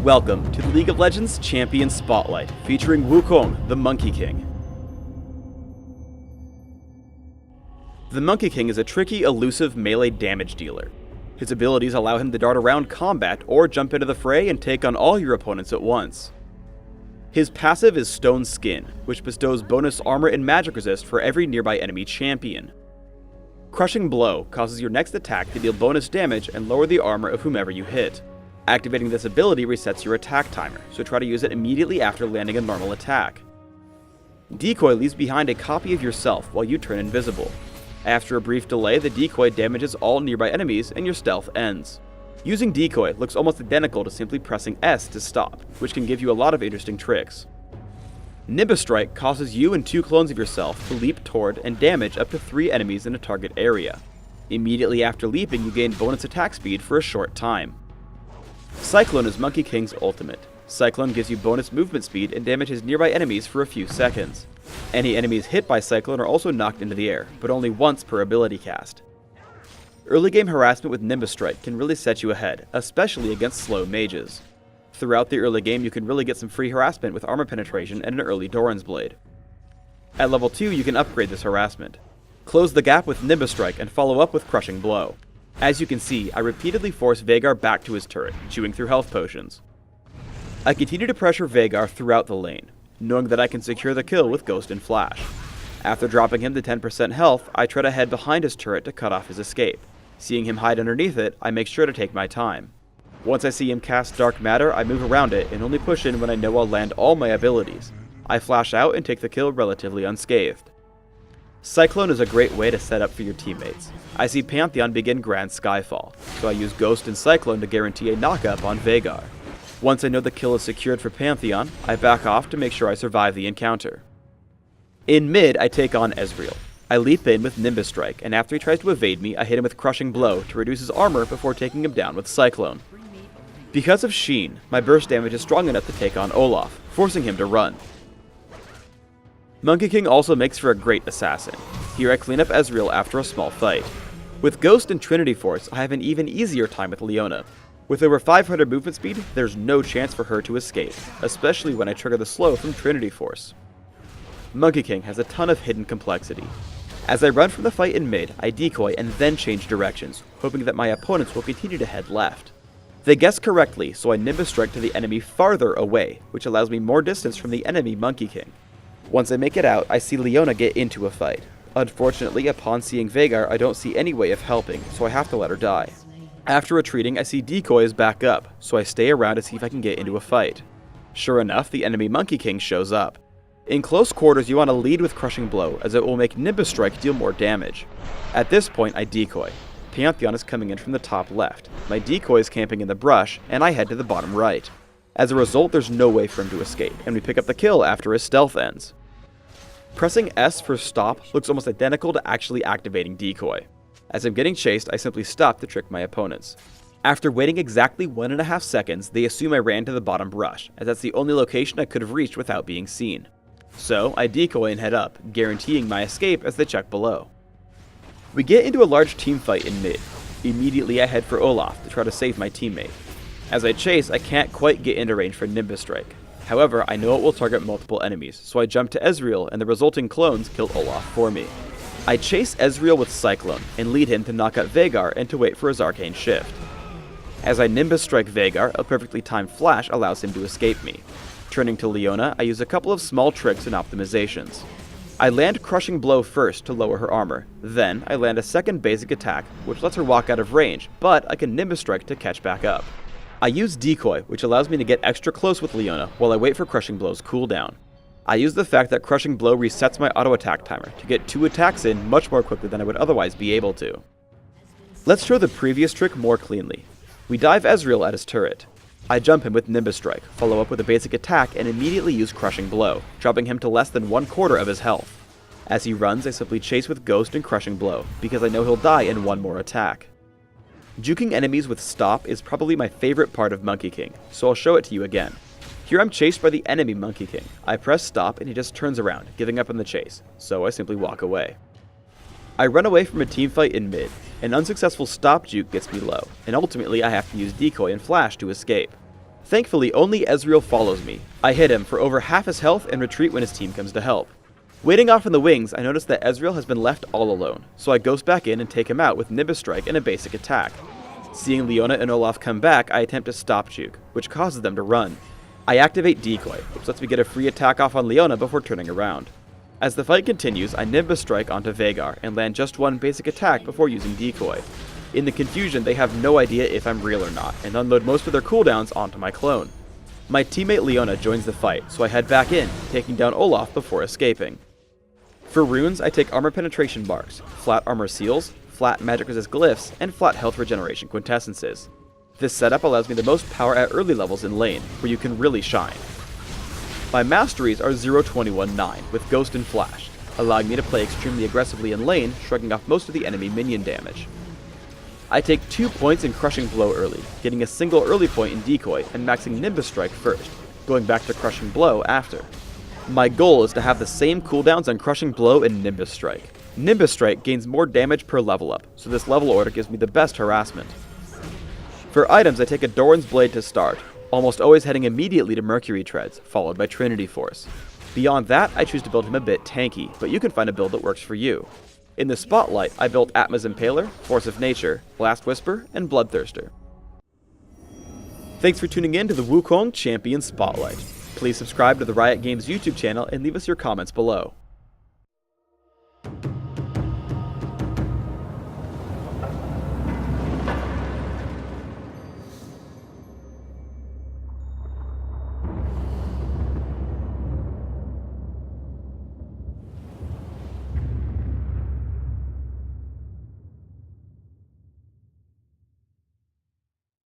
Welcome to the League of Legends Champion Spotlight, featuring Wukong, the Monkey King. The Monkey King is a tricky, elusive melee damage dealer. His abilities allow him to dart around combat or jump into the fray and take on all your opponents at once. His passive is Stone Skin, which bestows bonus armor and magic resist for every nearby enemy champion. Crushing Blow causes your next attack to deal bonus damage and lower the armor of whomever you hit. Activating this ability resets your attack timer, so try to use it immediately after landing a normal attack. Decoy leaves behind a copy of yourself while you turn invisible. After a brief delay, the decoy damages all nearby enemies and your stealth ends. Using Decoy looks almost identical to simply pressing S to stop, which can give you a lot of interesting tricks. Nimbus Strike causes you and 2 clones of yourself to leap toward and damage up to 3 enemies in a target area. Immediately after leaping, you gain bonus attack speed for a short time. Cyclone is Monkey King's ultimate. Cyclone gives you bonus movement speed and damages nearby enemies for a few seconds. Any enemies hit by Cyclone are also knocked into the air, but only once per ability cast. Early game harassment with Nimbus Strike can really set you ahead, especially against slow mages. Throughout the early game, you can really get some free harassment with armor penetration and an early Doran's Blade. At level 2, you can upgrade this harassment. Close the gap with Nimbus Strike and follow up with Crushing Blow. As you can see, I repeatedly force Veigar back to his turret, chewing through health potions. I continue to pressure Veigar throughout the lane, knowing that I can secure the kill with Ghost and Flash. After dropping him to 10% health, I try to head behind his turret to cut off his escape. Seeing him hide underneath it, I make sure to take my time. Once I see him cast Dark Matter, I move around it and only push in when I know I'll land all my abilities. I flash out and take the kill relatively unscathed. Cyclone is a great way to set up for your teammates. I see Pantheon begin Grand Skyfall, so I use Ghost and Cyclone to guarantee a knock-up on Veigar. Once I know the kill is secured for Pantheon, I back off to make sure I survive the encounter. In mid, I take on Ezreal. I leap in with Nimbus Strike, and after he tries to evade me, I hit him with Crushing Blow to reduce his armor before taking him down with Cyclone. Because of Sheen, my burst damage is strong enough to take on Olaf, forcing him to run. Monkey King also makes for a great assassin. Here I clean up Ezreal after a small fight. With Ghost and Trinity Force, I have an even easier time with Leona. With over 500 movement speed, there's no chance for her to escape, especially when I trigger the slow from Trinity Force. Monkey King has a ton of hidden complexity. As I run from the fight in mid, I decoy and then change directions, hoping that my opponents will continue to head left. They guess correctly, so I Nimbus Strike to the enemy farther away, which allows me more distance from the enemy Monkey King. Once I make it out, I see Leona get into a fight. Unfortunately, upon seeing Veigar, I don't see any way of helping, so I have to let her die. After retreating, I see decoys back up, so I stay around to see if I can get into a fight. Sure enough, the enemy Monkey King shows up. In close quarters, you want to lead with Crushing Blow, as it will make Nimbus Strike deal more damage. At this point, I decoy. Pantheon is coming in from the top left. My decoy is camping in the brush, and I head to the bottom right. As a result, there's no way for him to escape, and we pick up the kill after his stealth ends. Pressing S for stop looks almost identical to actually activating decoy. As I'm getting chased, I simply stop to trick my opponents. After waiting exactly 1.5 seconds, they assume I ran to the bottom brush, as that's the only location I could have reached without being seen. So, I decoy and head up, guaranteeing my escape as they check below. We get into a large team fight in mid. Immediately I head for Olaf to try to save my teammate. As I chase, I can't quite get into range for Nimbus Strike. However, I know it will target multiple enemies, so I jump to Ezreal and the resulting clones kill Olaf for me. I chase Ezreal with Cyclone and lead him to knock out Veigar and to wait for his arcane shift. As I Nimbus Strike Veigar, a perfectly timed flash allows him to escape me. Turning to Leona, I use a couple of small tricks and optimizations. I land Crushing Blow first to lower her armor, then I land a second basic attack, which lets her walk out of range, but I can Nimbus Strike to catch back up. I use Decoy, which allows me to get extra close with Leona while I wait for Crushing Blow's cooldown. I use the fact that Crushing Blow resets my auto attack timer to get 2 attacks in much more quickly than I would otherwise be able to. Let's show the previous trick more cleanly. We dive Ezreal at his turret. I jump him with Nimbus Strike, follow up with a basic attack, and immediately use Crushing Blow, dropping him to less than 1/4 of his health. As he runs, I simply chase with Ghost and Crushing Blow, because I know he'll die in one more attack. Juking enemies with Stop is probably my favorite part of Monkey King, so I'll show it to you again. Here I'm chased by the enemy Monkey King. I press Stop and he just turns around, giving up on the chase, so I simply walk away. I run away from a teamfight in mid. An unsuccessful stop juke gets me low, and ultimately I have to use Decoy and Flash to escape. Thankfully, only Ezreal follows me. I hit him for over half his health and retreat when his team comes to help. Waiting off in the wings, I notice that Ezreal has been left all alone, so I ghost back in and take him out with Nimbus Strike and a basic attack. Seeing Leona and Olaf come back, I attempt to stop Juke, which causes them to run. I activate Decoy, which lets me get a free attack off on Leona before turning around. As the fight continues, I Nimbus Strike onto Veigar and land just one basic attack before using Decoy. In the confusion, they have no idea if I'm real or not, and unload most of their cooldowns onto my clone. My teammate Leona joins the fight, so I head back in, taking down Olaf before escaping. For runes, I take Armor Penetration Barks, Flat Armor Seals, Flat Magic Resist Glyphs, and Flat Health Regeneration Quintessences. This setup allows me the most power at early levels in lane, where you can really shine. My masteries are 0-21-9, with Ghost and Flash, allowing me to play extremely aggressively in lane, shrugging off most of the enemy minion damage. I take 2 points in Crushing Blow early, getting a single early point in Decoy and maxing Nimbus Strike first, going back to Crushing Blow after. My goal is to have the same cooldowns on Crushing Blow and Nimbus Strike. Nimbus Strike gains more damage per level up, so this level order gives me the best harassment. For items, I take a Doran's Blade to start, almost always heading immediately to Mercury Treads, followed by Trinity Force. Beyond that, I choose to build him a bit tanky, but you can find a build that works for you. In the Spotlight, I built Atma's Impaler, Force of Nature, Blast Whisper, and Bloodthirster. Thanks for tuning in to the Wukong Champion Spotlight. Please subscribe to the Riot Games YouTube channel and leave us your comments below.